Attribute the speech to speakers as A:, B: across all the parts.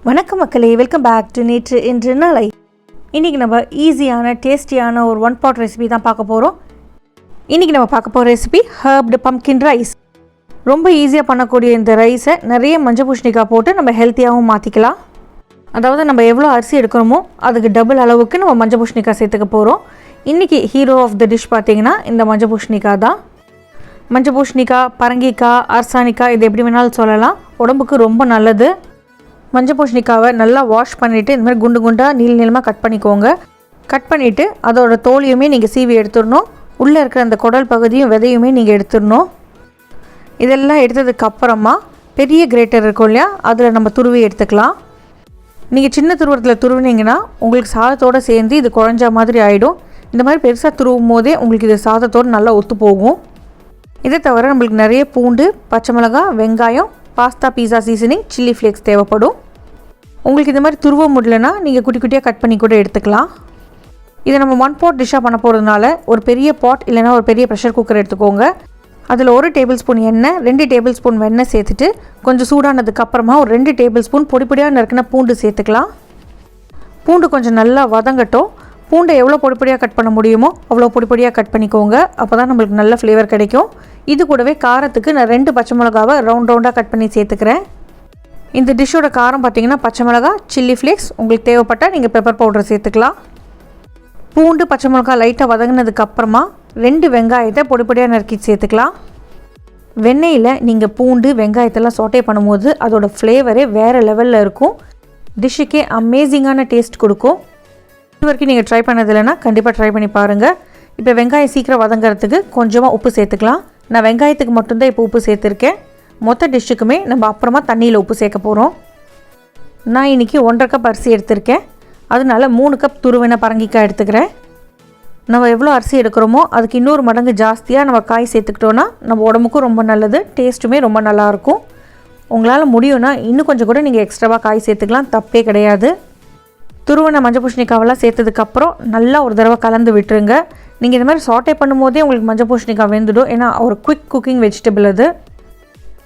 A: வணக்கம் மக்களே, welcome back to நேற்று இன்று நாளை. இன்றைக்கி நம்ம ஈஸியான டேஸ்டியான ஒரு ஒன் பாட் ரெசிபி தான் பார்க்க போகிறோம். இன்றைக்கி நம்ம பார்க்க போகிற ரெசிபி ஹர்ப்டு பம்கின் ரைஸ். ரொம்ப ஈஸியாக பண்ணக்கூடிய இந்த ரைஸை நிறைய மஞ்சள் பூசணிக்காய் போட்டு நம்ம ஹெல்த்தியாகவும் மாற்றிக்கலாம். அதாவது நம்ம எவ்வளோ அரிசி எடுக்கிறோமோ அதுக்கு டபுள் அளவுக்கு நம்ம மஞ்சள் பூசணிக்காய் சேர்த்துக்க போகிறோம். இன்றைக்கி ஹீரோ ஆஃப் த டிஷ் பார்த்திங்கன்னா இந்த மஞ்சள் பூசணிக்காய் தான். மஞ்சள் பூசணிக்காய், பரங்கிக்காய், அரசாணிக்காய் இது எப்படி வேணாலும் சொல்லலாம். உடம்புக்கு ரொம்ப நல்லது. மஞ்சள் பூசணிக்காவை நல்லா வாஷ் பண்ணிவிட்டு இந்த மாதிரி குண்டு குண்டாக நீளமாக கட் பண்ணிக்கோங்க. கட் பண்ணிவிட்டு அதோட தோலியுமே நீங்கள் சீவி எடுத்துடணும். உள்ளே இருக்கிற அந்த குடல் பகுதியும் விதையுமே நீங்கள் எடுத்துடணும். இதெல்லாம் எடுத்ததுக்கப்புறமா பெரிய கிரேட்டர் இருக்கும் இல்லையா, அதில் நம்ம துருவி எடுத்துக்கலாம். நீங்கள் சின்ன துருவத்தில் துருவினீங்கன்னா உங்களுக்கு சாதத்தோடு சேர்ந்து இது குழஞ்ச மாதிரி ஆகிடும். இந்த மாதிரி பெருசாக துருவும் போதே உங்களுக்கு இது சாதத்தோடு நல்லா ஒத்து போகும். இதை தவிர நம்மளுக்கு நிறைய பூண்டு, பச்சை மிளகாய், வெங்காயம், பாஸ்தா, பீஸா சீசனிங், சில்லி ஃப்ளேக்ஸ் தேவைப்படும். உங்களுக்கு இந்த மாதிரி துருவ முடியலன்னா நீங்கள் குட்டி குட்டியாக கட் பண்ணி கூட எடுத்துக்கலாம். இதை நம்ம ஒன் பாட் டிஷ்ஷாக பண்ண போகிறதுனால ஒரு பெரிய பாட் இல்லைனா ஒரு பெரிய ப்ரெஷர் குக்கர் எடுத்துக்கோங்க. அதில் 1 டேபிள் ஸ்பூன் எண்ணெய், 2 டேபிள் ஸ்பூன் வெண்ணெய் சேர்த்துட்டு கொஞ்சம் சூடானதுக்கப்புறமா ஒரு 2 டேபிள் ஸ்பூன் பொடி பொடியாக நறுக்கின பூண்டு சேர்த்துக்கலாம். பூண்டு கொஞ்சம் நல்லா வதங்கட்டும். பூண்டை எவ்வளோ பொடி பொடியாக கட் பண்ண முடியுமோ அவ்வளோ பொடி பொடியாக கட் பண்ணிக்கோங்க. அப்போ தான் நம்மளுக்கு நல்ல ஃப்ளேவர் கிடைக்கும். இது கூடவே காரத்துக்கு நான் 2 பச்சை மிளகாவை ரவுண்டாக கட் பண்ணி சேர்த்துக்கிறேன். இந்த டிஷ்ஷோட காரம் பார்த்திங்கன்னா பச்சை மிளகாய், சில்லி ஃப்ளேக்ஸ், உங்களுக்கு தேவைப்பட்டால் நீங்கள் பெப்பர் பவுடர் சேர்த்துக்கலாம். பூண்டு, பச்சை மிளகாய் லைட்டாக வதங்கினதுக்கப்புறமா 2 வெங்காயத்தை பொடி பொடியாக நறுக்கி சேர்த்துக்கலாம். வெண்ணெயில் நீங்கள் பூண்டு, வெங்காயத்தெல்லாம் சோட்டே பண்ணும்போது அதோடய ஃப்ளேவரே வேறு லெவலில் இருக்கும். டிஷ்ஷுக்கே அமேசிங்கான டேஸ்ட் கொடுக்கும். இது வரைக்கும் நீங்கள் ட்ரை பண்ணது இல்லைன்னா கண்டிப்பாக ட்ரை பண்ணி பாருங்கள். இப்போ வெங்காயம் சீக்கிரம் வதங்கிறதுக்கு கொஞ்சமாக உப்பு சேர்த்துக்கலாம். நான் வெங்காயத்துக்கு மட்டும்தான் இப்போ உப்பு சேர்த்துருக்கேன். மொத்த டிஷ்ஷுக்குமே நம்ம அப்புறமா தண்ணியில் உப்பு சேர்க்க போகிறோம். நான் இன்றைக்கி 1.5 கப் அரிசி எடுத்திருக்கேன். அதனால 3 கப் துருவின பரங்கிக்காய் எடுத்துக்கிறேன். நம்ம எவ்வளோ அரிசி எடுக்கிறோமோ அதுக்கு இன்னொரு மடங்கு ஜாஸ்தியாக நம்ம காய் சேர்த்துக்கிட்டோன்னா நம்ம உடம்புக்கும் ரொம்ப நல்லது, டேஸ்ட்டுமே ரொம்ப நல்லாயிருக்கும். உங்களால் முடியும்னா இன்னும் கொஞ்சம் கூட நீங்கள் எக்ஸ்ட்ராவாக காய் சேர்த்துக்கலாம், தப்பே கிடையாது. துருவன மஞ்சள் பூசணிக்காவெல்லாம் சேர்த்ததுக்கப்புறம் நல்லா ஒரு தடவை கலந்து விட்டுருங்க. நீங்கள் இந்த மாதிரி சாட்டே பண்ணும்போதே உங்களுக்கு மஞ்சள் பூசணிக்காய் வெந்துடும். ஏன்னா ஒரு குவிக் குக்கிங் வெஜிடபிள் அது.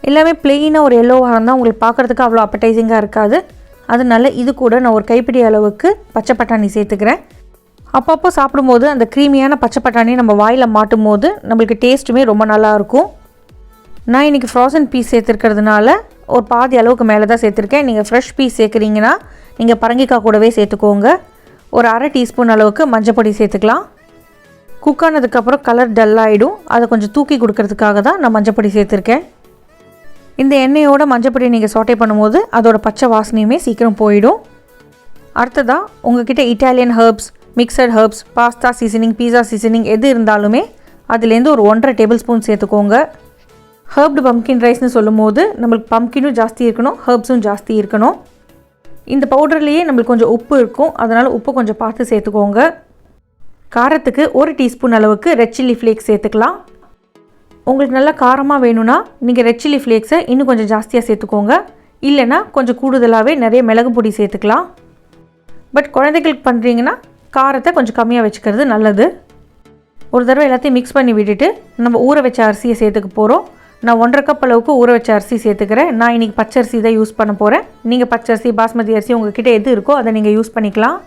A: எல்லாமே ப்ளெயினாக ஒரு எல்லோவாக இருந்தால் உங்களுக்கு பார்க்குறதுக்கு அவ்வளோ அப்படைசிங்காக இருக்காது. அதனால இது கூட நான் ஒரு கைப்பிடி அளவுக்கு பச்சை பட்டாணி சேர்த்துக்கிறேன். அப்பப்போ சாப்பிடும்போது அந்த க்ரீமியான பச்சை பட்டாணி நம்ம வாயில் மாட்டும் போது நம்மளுக்கு டேஸ்ட்டுமே ரொம்ப நல்லாயிருக்கும். நான் இன்றைக்கி ஃப்ரோசன் பீஸ் சேர்த்துருக்கிறதுனால ஒரு பாதி அளவுக்கு மேலே தான் சேர்த்துருக்கேன். நீங்கள் ஃப்ரெஷ் பீஸ் சேர்க்குறீங்கன்னா நீங்கள் பரங்கிக்காய் கூடவே சேர்த்துக்கோங்க. ஒரு 1/2 டீஸ்பூன் அளவுக்கு மஞ்சள் பொடி சேர்த்துக்கலாம். குக் ஆனதுக்கப்புறம் கலர் டல்லாகிடும். அதை கொஞ்சம் தூக்கி கொடுக்கறதுக்காக தான் நான் மஞ்சள் பொடி சேர்த்துருக்கேன். இந்த எண்ணெயோட மஞ்சள் பொடியை நீங்கள் சாட்டே பண்ணும்போது அதோட பச்சை வாசனையுமே சீக்கிரம் போயிடும். அடுத்ததாக உங்ககிட்ட Italian herbs, mixed herbs, pasta seasoning, பீஸா சீசனிங் எது இருந்தாலுமே அதுலேருந்து ஒரு 1.5 டேபிள் ஸ்பூன் சேர்த்துக்கோங்க. ஹர்ப்டு பம்கின் ரைஸ்னு சொல்லும் போது நம்மளுக்கு பம்கினும் ஜாஸ்தி இருக்கணும், ஹர்ப்ஸும் ஜாஸ்தி இருக்கணும். இந்த பவுடர்லேயே நம்மளுக்கு கொஞ்சம் உப்பு இருக்கும், அதனால் உப்பு கொஞ்சம் பார்த்து சேர்த்துக்கோங்க. காரத்துக்கு 1 டீஸ்பூன் அளவுக்கு ரெட் சில்லி ஃப்ளேக்ஸ் சேர்த்துக்கலாம். உங்களுக்கு நல்லா காரமாக வேணும்னா நீங்கள் ரெட் சில்லி ஃப்ளேக்ஸை இன்னும் கொஞ்சம் ஜாஸ்தியாக சேர்த்துக்கோங்க. இல்லைனா கொஞ்சம் கூடுதலாகவே நிறைய மிளகு பொடி சேர்த்துக்கலாம். பட் குழந்தைகளுக்கு பண்ணுறீங்கன்னா காரத்தை கொஞ்சம் கம்மியாக வச்சுக்கிறது நல்லது. ஒரு தடவை எல்லாத்தையும் மிக்ஸ் பண்ணி விட்டுட்டு நம்ம ஊற வச்ச அரிசியை சேர்த்துக்க போகிறோம். நான் 1.5 கப் அளவுக்கு ஊற வச்ச அரிசி சேர்த்துக்கிறேன். நான் இன்றைக்கி பச்சரிசி தான் யூஸ் பண்ண போகிறேன். நீங்கள் பச்சரிசி, பாஸ்மதி அரிசி உங்கள்கிட்ட எது இருக்கோ அதை நீங்கள் யூஸ் பண்ணிக்கலாம்.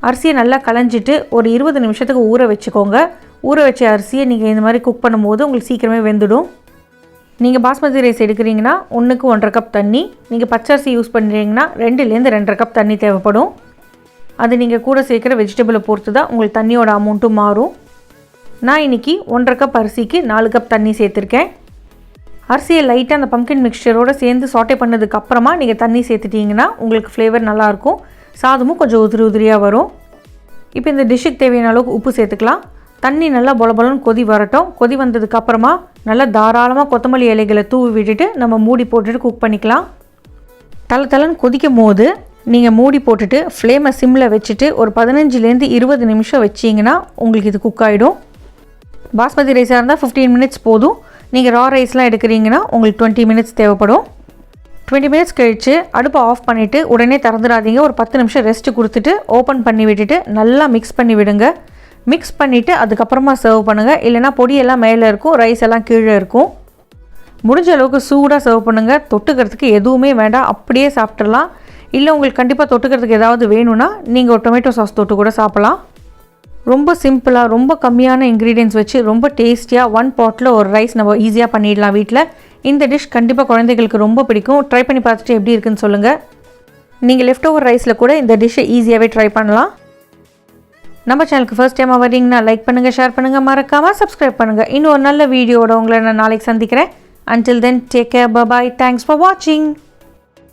A: அரிசியை நல்லா களைஞ்சிட்டு ஒரு 20 நிமிஷத்துக்கு ஊற வச்சுக்கோங்க. ஊற வச்ச அரிசியை நீங்கள் இந்த மாதிரி குக் பண்ணும்போது உங்களுக்கு சீக்கிரமே வெந்துடும். நீங்கள் பாஸ்மதி ரைஸ் எடுக்கிறீங்கன்னா 1க்கு 1.5 கப் தண்ணி, நீங்கள் பச்சரிசி யூஸ் பண்ணுறீங்கன்னா 2லேருந்து 2.5 கப் தண்ணி தேவைப்படும். அது நீங்கள் கூட சேர்க்குற வெஜிடபிளை பொறுத்து தான் உங்களுக்கு தண்ணியோட அமௌண்ட்டும் மாறும். நான் இன்றைக்கி 1.5 கப் அரிசிக்கு 4 கப் தண்ணி சேர்த்துருக்கேன். அரிசியை லைட்டாக அந்த பம்கின் மிக்சரோடு சேர்ந்து சாட்டே பண்ணதுக்கப்புறமா நீங்கள் தண்ணி சேர்த்துட்டிங்கன்னா உங்களுக்கு ஃப்ளேவர் நல்லாயிருக்கும். சாதமும் கொஞ்சம் உதிரியாக வரும். இப்போ இந்த டிஷ்ஷுக்கு தேவையான அளவுக்கு உப்பு சேர்த்துக்கலாம். தண்ணி நல்லா பொலபொலன்னு கொதி வரட்டும். கொதி வந்ததுக்கப்புறமா நல்லா தாராளமாக கொத்தமல்லி இலைகளை தூவி விட்டுட்டு நம்ம மூடி போட்டுட்டு குக் பண்ணிக்கலாம். தளன்னு கொதிக்கும் போது நீங்கள் மூடி போட்டுட்டு ஃப்ளேமை சிம்மில் வச்சுட்டு ஒரு 15லேருந்து 20 நிமிஷம் வச்சிங்கன்னா உங்களுக்கு இது குக் ஆகிடும். பாஸ்மதி ரைஸாக இருந்தால் 15 மினிட்ஸ் போதும். நீங்கள் ரா ரைஸ்லாம் எடுக்கிறீங்கன்னா உங்களுக்கு 20 மினிட்ஸ் தேவைப்படும். 20 மினிட்ஸ் கழித்து அடுப்பை ஆஃப் பண்ணிவிட்டு உடனே திறந்துடாதீங்க. ஒரு 10 நிமிஷம் ரெஸ்ட்டு கொடுத்துட்டு ஓப்பன் பண்ணி விட்டுட்டு நல்லா மிக்ஸ் பண்ணி விடுங்க. மிக்ஸ் பண்ணிவிட்டு அதுக்கப்புறமா சர்வ் பண்ணுங்கள். இல்லைனா பொடியெல்லாம் மேலே இருக்கும், ரைஸ் எல்லாம் கீழே இருக்கும். முடிஞ்ச அளவுக்கு சூடாக சர்வ் பண்ணுங்கள். தொட்டுக்கிறதுக்கு எதுவுமே வேண்டாம், அப்படியே சாப்பிட்றலாம். இல்லை உங்களுக்கு கண்டிப்பாக தொட்டுக்கிறதுக்கு ஏதாவது வேணும்னா நீங்கள் ஒரு டொமேட்டோ சாஸ் தொட்டு கூட சாப்பிட்லாம். ரொம்ப சிம்பிளாக ரொம்ப கம்மியான இன்க்ரீடியன்ஸ் வச்சு ரொம்ப டேஸ்டியாக 1 பாட்டில் ஒரு ரைஸ் நம்ம ஈஸியாக பண்ணிடலாம் வீட்டில். இந்த டிஷ் கண்டிப்பாக குழந்தைகளுக்கு ரொம்ப பிடிக்கும். ட்ரை பண்ணி பார்த்துட்டு எப்படி இருக்குன்னு சொல்லுங்கள். நீங்கள் லெஃப்ட் ஓவர் ரைஸில் கூட இந்த டிஷ்ஷை ஈஸியாகவே ட்ரை பண்ணலாம். நம்ம சேனலுக்கு ஃபர்ஸ்ட் டைமாக வரீங்கன்னா லைக் பண்ணுங்கள், ஷேர் பண்ணுங்கள், மறக்காமல் சப்ஸ்கிரைப் பண்ணுங்கள். இன்னும் ஒரு நல்ல வீடியோவோட உங்களை நான் நாளைக்கு சந்திக்கிறேன். Until then, take care, bye-bye, thanks for watching.